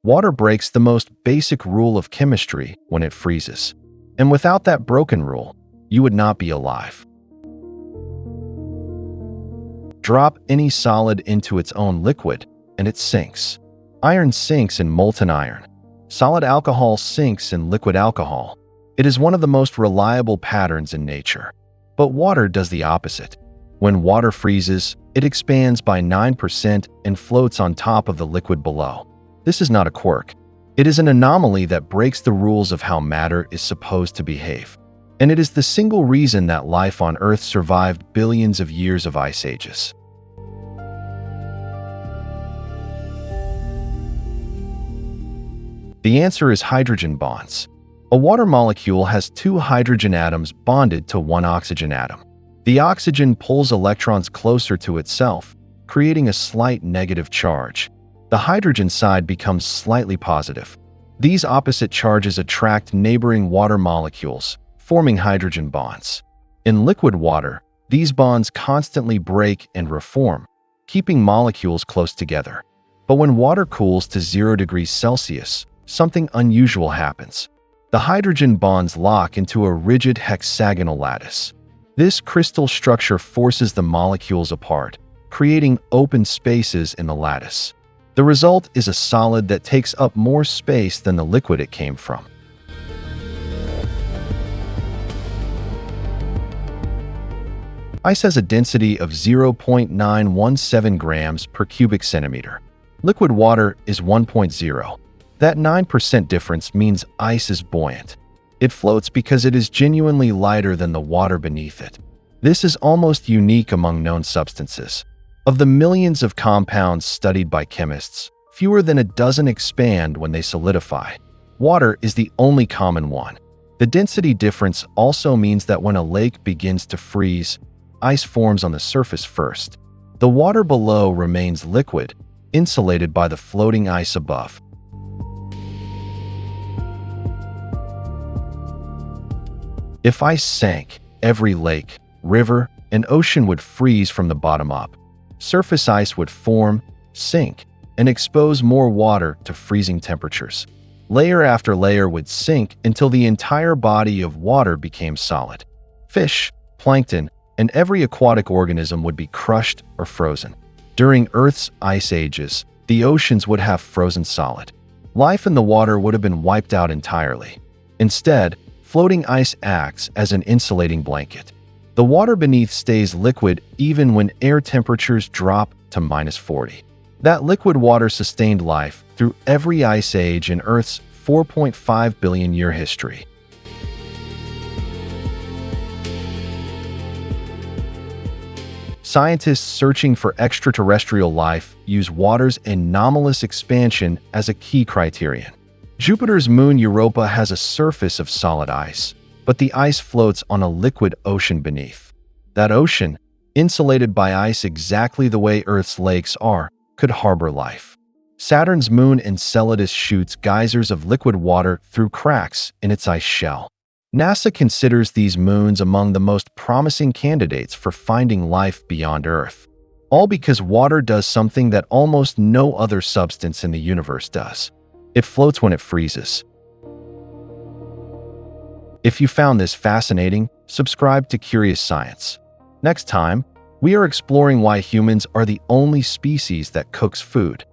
Water breaks the most basic rule of chemistry when it freezes. And without that broken rule, you would not be alive. Drop any solid into its own liquid, and it sinks. Iron sinks in molten iron. Solid alcohol sinks in liquid alcohol. It is one of the most reliable patterns in nature. But water does the opposite. When water freezes, it expands by 9% and floats on top of the liquid below. This is not a quirk. It is an anomaly that breaks the rules of how matter is supposed to behave. And it is the single reason that life on Earth survived billions of years of ice ages. The answer is hydrogen bonds. A water molecule has two hydrogen atoms bonded to one oxygen atom. The oxygen pulls electrons closer to itself, creating a slight negative charge. The hydrogen side becomes slightly positive. These opposite charges attract neighboring water molecules, forming hydrogen bonds. In liquid water, these bonds constantly break and reform, keeping molecules close together. But when water cools to 0 degrees Celsius, something unusual happens. The hydrogen bonds lock into a rigid hexagonal lattice. This crystal structure forces the molecules apart, creating open spaces in the lattice. The result is a solid that takes up more space than the liquid it came from. Ice has a density of 0.917 grams per cubic centimeter. Liquid water is 1.0. That 9% difference means ice is buoyant. It floats because it is genuinely lighter than the water beneath it. This is almost unique among known substances. Of the millions of compounds studied by chemists, fewer than a dozen expand when they solidify. Water is the only common one. The density difference also means that when a lake begins to freeze, ice forms on the surface first. The water below remains liquid, insulated by the floating ice above. If ice sank, every lake, river, and ocean would freeze from the bottom up. Surface ice would form, sink, and expose more water to freezing temperatures. Layer after layer would sink until the entire body of water became solid. Fish, plankton, and every aquatic organism would be crushed or frozen. During Earth's ice ages, the oceans would have frozen solid. Life in the water would have been wiped out entirely. Instead, floating ice acts as an insulating blanket. The water beneath stays liquid even when air temperatures drop to -40. That liquid water sustained life through every ice age in Earth's 4.5 billion year history. Scientists searching for extraterrestrial life use water's anomalous expansion as a key criterion. Jupiter's moon Europa has a surface of solid ice, but the ice floats on a liquid ocean beneath. That ocean, insulated by ice exactly the way Earth's lakes are, could harbor life. Saturn's moon Enceladus shoots geysers of liquid water through cracks in its ice shell. NASA considers these moons among the most promising candidates for finding life beyond Earth, all because water does something that almost no other substance in the universe does. It floats when it freezes. If you found this fascinating, subscribe to Curious Science. Next time, we are exploring why humans are the only species that cooks food.